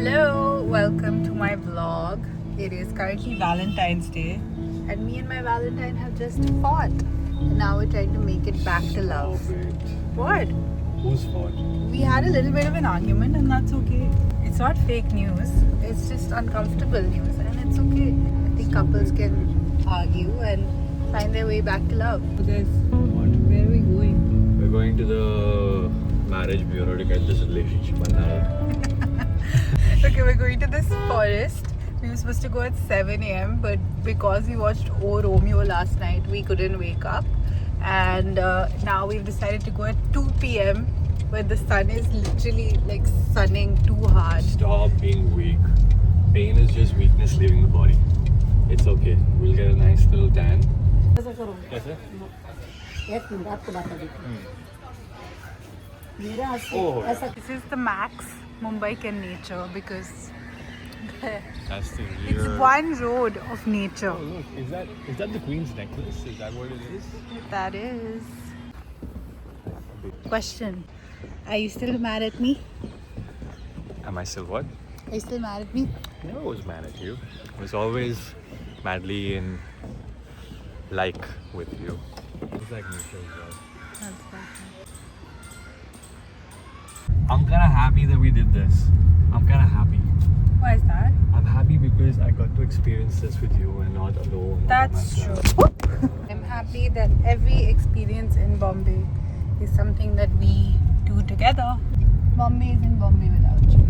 Hello, welcome to my vlog. It is currently Valentine's Day and me and my Valentine have just fought. And now we're trying to make it back to love. What? Whose fault? We had a little bit of an argument and that's okay. It's not fake news, it's just uncomfortable news and it's okay. I think couples can argue and find their way back to love. Guys, where are we going? We're going to the marriage bureau to get this relationship unraveled. Okay, we're going to this forest. We were supposed to go at 7 a.m. but because we watched Oh Romeo last night, we couldn't wake up. And now we've decided to go at 2 p.m. where the sun is literally like sunning too hard. Stop being weak. Pain is just weakness leaving the body. It's okay. We'll get a nice little tan. कैसे? एक minute आपको बता देती मेरा Oh, ऐसा This is the max Mumbai can nature because that's the it's real. one road of nature. Oh, look, is that the Queen's necklace? Is that what it is? That is. Question. Are you still mad at me? Am I still what? Are you still mad at me? I never was mad at you. I was always madly in like with you. It's like nature as well. That's fine. I'm kind of happy that we did this. I'm kind of happy. Why is that? I'm happy because I got to experience this with you and not alone. not by That's true. myself. I'm happy that every experience in Bombay is something that we do together. Bombay isn't Bombay without you.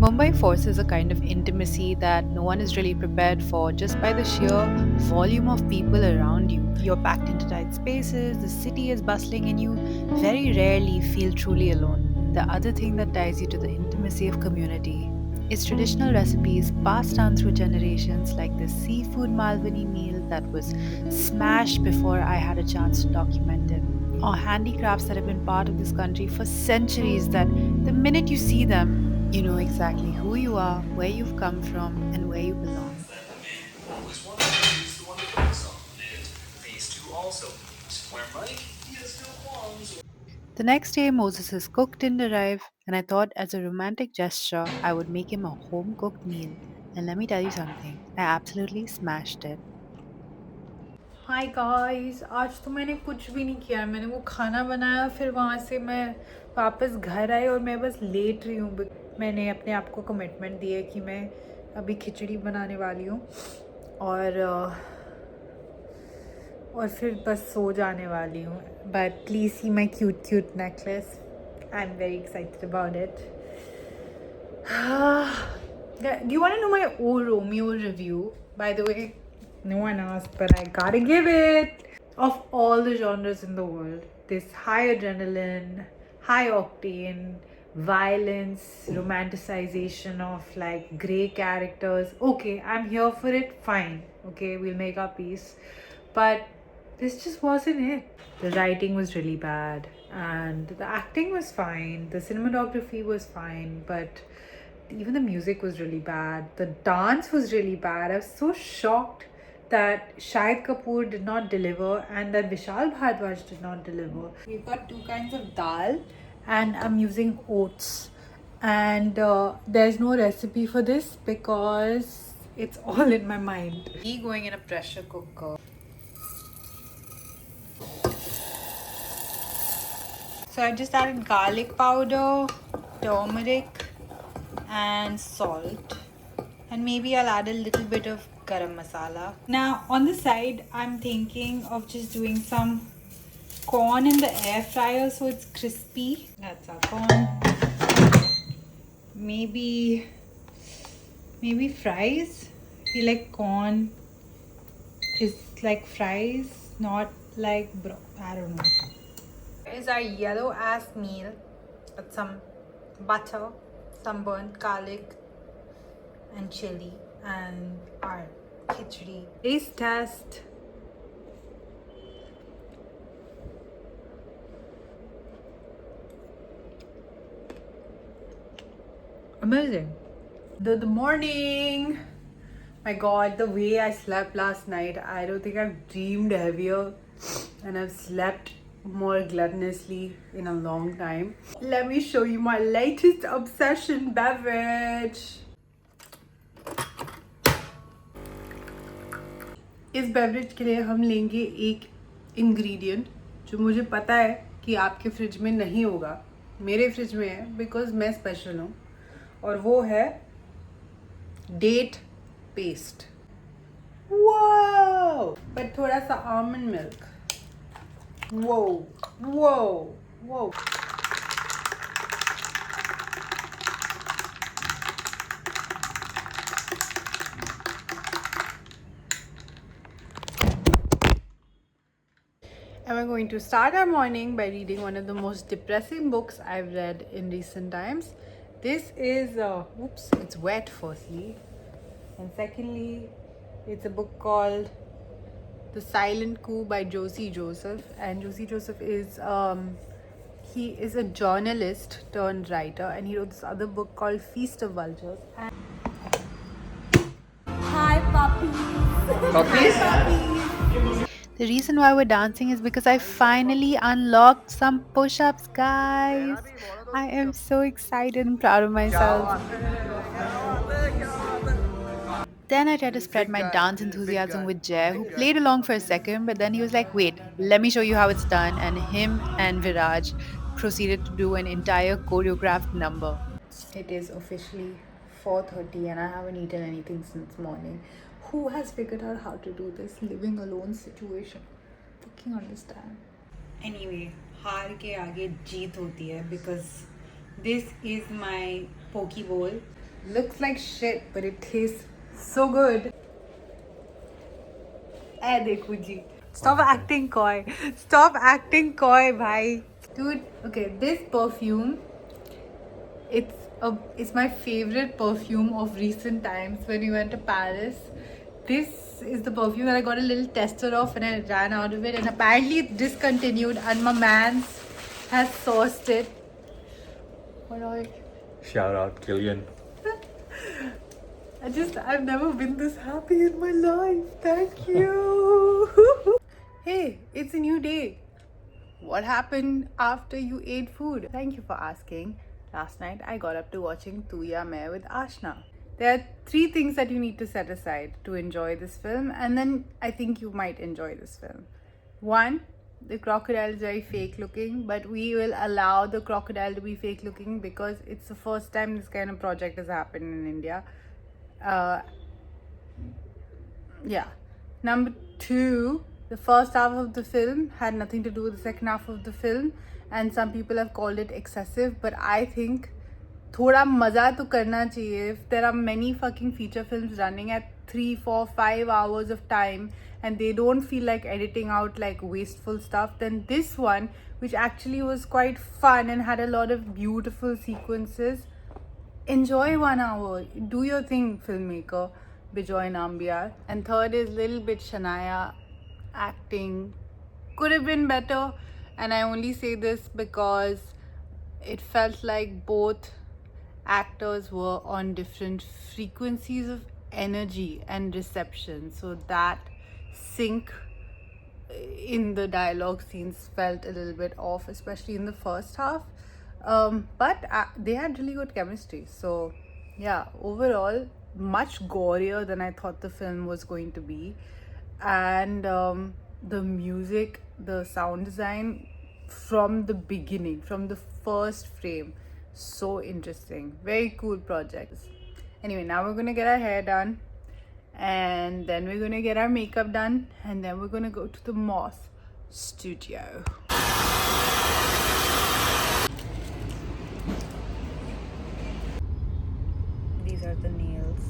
Mumbai forces a kind of intimacy that no one is really prepared for just by the sheer volume of people around you. You're packed into tight spaces, the city is bustling, and you very rarely feel truly alone. The other thing that ties you to the intimacy of community is traditional recipes passed down through generations, like the seafood Malvani meal that was smashed before I had a chance to document it, or handicrafts that have been part of this country for centuries that the minute you see them, you know exactly who you are, where you've come from, and where you belong. The next day, Moses' cook didn't arrive, and I thought as a romantic gesture, I would make him a home cooked meal. And let me tell you something, I absolutely smashed it. Hi guys, आज तो मैंने कुछ भी नहीं किया. मैंने वो खाना बनाया, फिर वहाँ से मैं वापस घर आई और मैं बस लेट रही हूँ. मैंने अपने आप को कमिटमेंट दी है कि मैं अभी खिचड़ी बनाने वाली हूँ और फिर बस सो जाने वाली हूँ. But please see my cute necklace. I am very excited about it. Do you want to know my O Romeo review? By the way, no one asked, but I gotta give it. Of all the genres in the world, this high adrenaline, high octane, violence, romanticization of like grey characters. Okay, I'm here for it. Fine. Okay, we'll make our peace. But this just wasn't it. The writing was really bad, and the acting was fine. The cinematography was fine, but even the music was really bad. The dance was really bad. I was so shocked that Shahid Kapoor did not deliver and that Vishal Bhardwaj did not deliver. We've got two kinds of dal and I'm using oats. And there's no recipe for this because it's all in my mind. Me going in a pressure cooker. So I just added garlic powder, turmeric, and salt, and maybe I'll add a little bit of garam masala. Now on the side I'm thinking of just doing some corn in the air fryer so it's crispy. That's our corn. Maybe fries. I feel like corn is like fries, not like I don't know. Here's our yellow ass meal with some butter, some burnt garlic and chili, and our khichdi. Taste test. Amazing. The morning. My god, the way I slept last night, I don't think I've dreamed heavier, and I've slept more gluttonously in a long time. Let me show you my latest obsession beverage. इस beverage के लिए हम लेंगे एक ingredient जो मुझे पता है कि आपके फ्रिज में नहीं होगा, मेरे फ्रिज में है बिकॉज मैं स्पेशल हूँ, और वो है डेट पेस्ट. वाओ, बट थोड़ा सा आलमंड मिल्क. वो वो वो And we're going to start our morning by reading one of the most depressing books I've read in recent times. This is, it's wet firstly. And secondly, it's a book called The Silent Coup by Josie Joseph. And Josie Joseph is, he is a journalist turned writer. And he wrote this other book called Feast of Vultures. And Hi, puppies. Puppies? the reason why we're dancing is because I finally unlocked some push-ups, guys. I am so excited and proud of myself. Then I tried to spread my dance enthusiasm with Jay, who played along for a second, but then he was like, wait, let me show you how it's done. And him and Viraj proceeded to do an entire choreographed number. It is officially 4:30 and I haven't eaten anything since morning. Who has figured out how to do this living alone situation? Fucking understand. Anyway, हार के आगे जीत होती है because this is my poke bowl. Looks like shit, but it tastes so good. ऐ देखो जी. Stop acting coy. Stop acting coy, bhai. Dude, okay, this perfume, it's my favorite perfume of recent times. When we went to Paris, this is the perfume that I got a little tester of and I ran out of it, and apparently it's discontinued and my man has sourced it. Shout out Killian. I've never been this happy in my life. Thank you. Hey, it's a new day. What happened after you ate food? Thank you for asking. Last night I got up to watching Tu Ya Main with Ashna. There are 3 things that you need to set aside to enjoy this film, and then I think you might enjoy this film. 1, the crocodile is very fake looking, but we will allow the crocodile to be fake looking because it's the first time this kind of project has happened in India. Yeah. Number 2, the first half of the film had nothing to do with the second half of the film, and some people have called it excessive, but I think thoda maza to karna chahiye. If there are many fucking feature films running at 3, 4, 5 hours of time and they don't feel like editing out like wasteful stuff, then this one, which actually was quite fun and had a lot of beautiful sequences, enjoy 1 hour. Do your thing, filmmaker Bijoy Nambiar. And third is little bit Shania acting could have been better, and I only say this because it felt like both actors were on different frequencies of energy and reception, so that sync in the dialogue scenes felt a little bit off, especially in the first half. But they had really good chemistry. So yeah, overall much gorier than I thought the film was going to be. And the music, the sound design from the beginning, from the first frame, so interesting. Very cool projects. Anyway, now we're gonna get our hair done, and then we're gonna get our makeup done, and then we're gonna go to the Moth studio. These are the nails.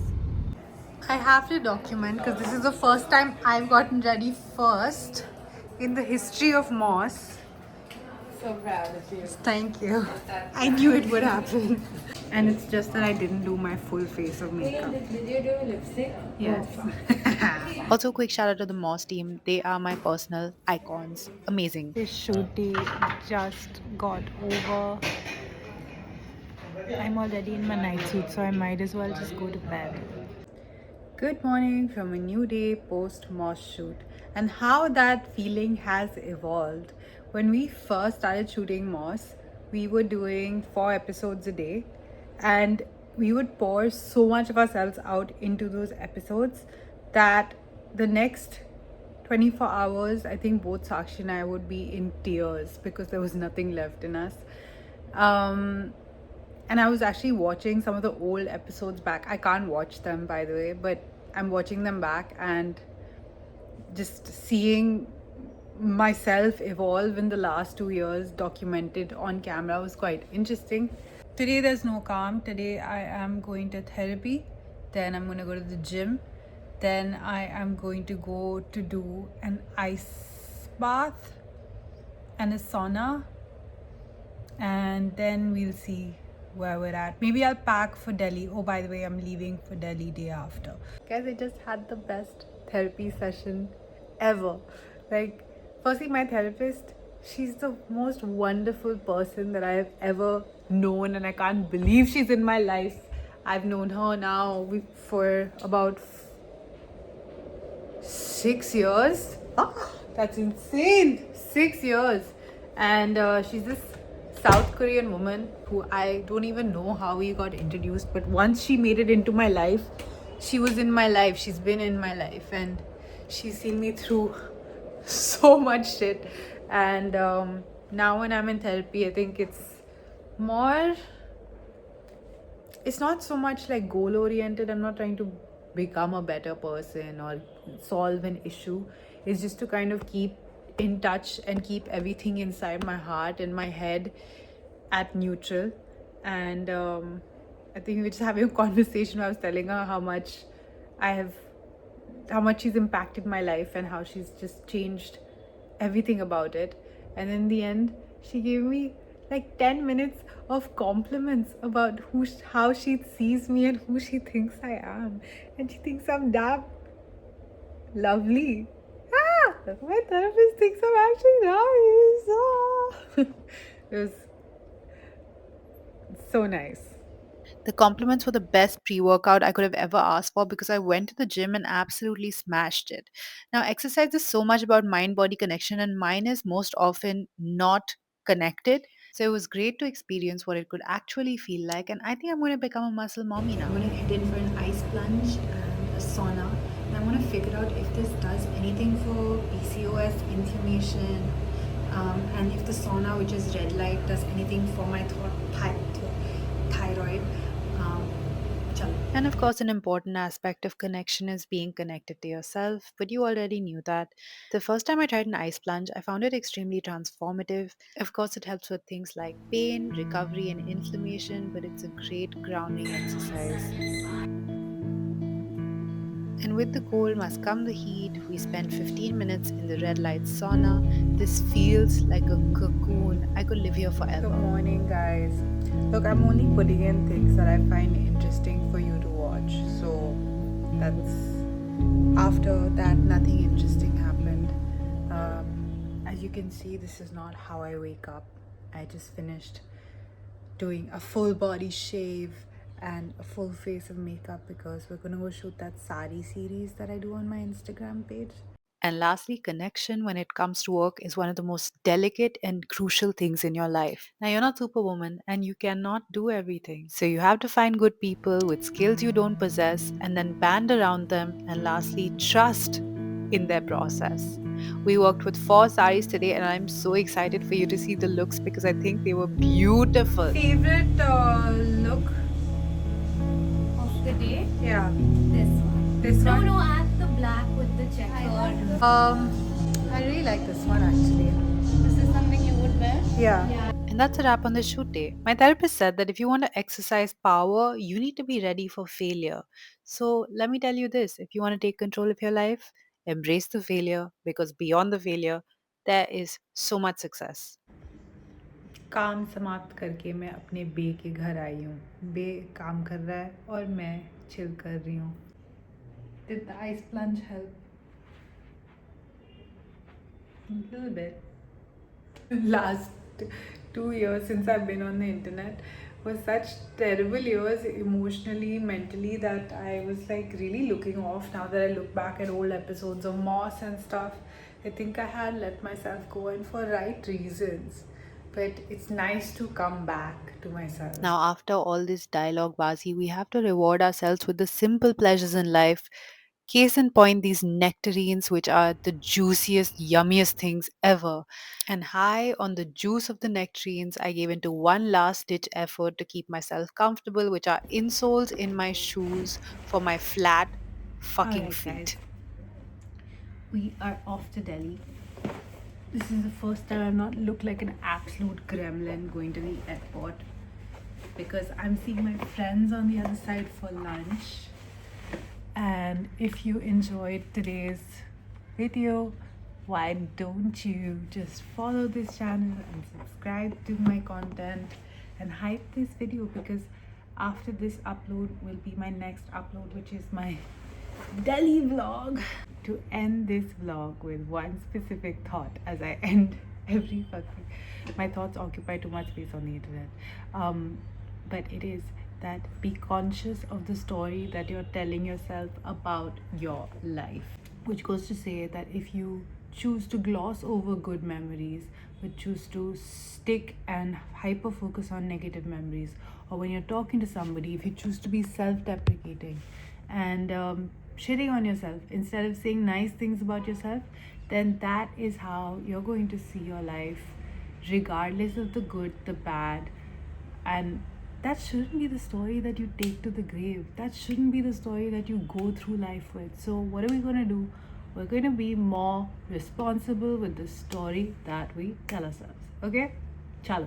I have to document because this is the first time I've gotten ready first in the history of Moss. So proud of you. Thank you. I knew it would happen. And it's just that I didn't do my full face of makeup. Did you do lipstick? Yes. Also, quick shout out to the Moss team. They are my personal icons. Amazing. This shoot day just got over. I'm already in my night suit, so I might as well just go to bed. Good morning from a new day post Moss shoot, and how that feeling has evolved when we first started shooting Moss, we were doing 4 episodes a day, and we would pour so much of ourselves out into those episodes that the next 24 hours, I think both Sakshi and I would be in tears because there was nothing left in us. And I was actually watching some of the old episodes back. I can't watch them, by the way, but I'm watching them back and just seeing myself evolve in the last 2 years documented on camera was quite interesting. Today there's no calm. Today I am going to therapy, then I'm going to go to the gym, then I am going to go to do an ice bath and a sauna, and then we'll see where we're at. Maybe I'll pack for Delhi. Oh, by the way, I'm leaving for Delhi day after. Guys, I just had the best therapy session ever. Like, firstly, my therapist, she's the most wonderful person that I have ever known, and I can't believe she's in my life. I've known her now for about 6 years. Oh, that's insane. 6 years. And she's this South Korean woman who I don't even know how we got introduced, but once she made it into my life, she was in my life. She's been in my life, and she's seen me through so much shit. And now when I'm in therapy, I think it's not so much like goal oriented. I'm not trying to become a better person or solve an issue. It's just to kind of keep in touch and keep everything inside my heart and my head at neutral. And I think we're just having a conversation where I was telling her how much she's impacted my life and how she's just changed everything about it. And in the end, she gave me like 10 minutes of compliments about how she sees me and who she thinks I am. And she thinks I'm damn lovely. My therapist thinks I'm actually nice. It was so nice. The compliments were the best pre workout I could have ever asked for because I went to the gym and absolutely smashed it. Now, exercise is so much about mind body connection, and mine is most often not connected. So, it was great to experience what it could actually feel like. And I think I'm going to become a muscle mommy now. I'm going to head in for an ice plunge and a sauna. And I want to figure out if this does anything for PCOS, inflammation, and if the sauna, which is red light, does anything for my thyroid. And of course, an important aspect of connection is being connected to yourself, but you already knew that. The first time I tried an ice plunge, I found it extremely transformative. Of course, it helps with things like pain, recovery, and inflammation, but it's a great grounding exercise. And with the cold must come the heat. We spent 15 minutes in the red light sauna. This feels like a cocoon. I could live here forever. Good morning, guys. Look, I'm only putting in things that I find interesting for you to watch. So that's after that, nothing interesting happened. As you can see, this is not how I wake up. I just finished doing a full body shave and a full face of makeup because we're gonna go shoot that Sari series that I do on my Instagram page. And lastly, connection when it comes to work is one of the most delicate and crucial things in your life. Now, you're not Superwoman and you cannot do everything. So, you have to find good people with skills you don't possess and then band around them. And lastly, trust in their process. We worked with 4 saris today, and I'm so excited for you to see the looks because I think they were beautiful. Favorite look? Of the day? Yeah. This one. This No, one? no, add the black with the checkered. I really like this one actually. This is something you would wear? Yeah. And that's a wrap on the shoot day. My therapist said that if you want to exercise power, you need to be ready for failure. So let me tell you this, if you want to take control of your life, embrace the failure because beyond the failure, there is so much success. काम समाप्त करके मैं अपने बे के घर आई हूँ. बे काम कर रहा है और मैं चिल कर रही हूँ. Did the ice plunge help? A little bit. Last 2 years since I've been on the internet was such terrible years emotionally, mentally, that I was like really looking off now that I look back at old episodes of Moss and stuff. I think I had let myself go and for right reasons. But it's nice to come back to myself. Now, after all this dialogue, Bazi, we have to reward ourselves with the simple pleasures in life. Case in point, these nectarines, which are the juiciest, yummiest things ever. And high on the juice of the nectarines, I gave into one last ditch effort to keep myself comfortable, which are insoles in my shoes for my flat fucking Alright, guys, feet. we are off to Delhi. This is the first time I've not looked like an absolute gremlin going to the airport because I'm seeing my friends on the other side for lunch. And if you enjoyed today's video, why don't you just follow this channel and subscribe to my content and hype this video, because after this upload will be my next upload, which is my Delhi vlog. To end this vlog with one specific thought, as I end every fucking, my thoughts occupy too much space on the internet, but it is that be conscious of the story that you're telling yourself about your life, which goes to say that if you choose to gloss over good memories but choose to stick and hyper focus on negative memories, or when you're talking to somebody, if you choose to be self-deprecating and shitting on yourself instead of saying nice things about yourself, then that is how you're going to see your life, regardless of the good, the bad. And that shouldn't be the story that you take to the grave. That shouldn't be the story that you go through life with. So what are we going to do? We're going to be more responsible with the story that we tell ourselves. Okay? Chalo.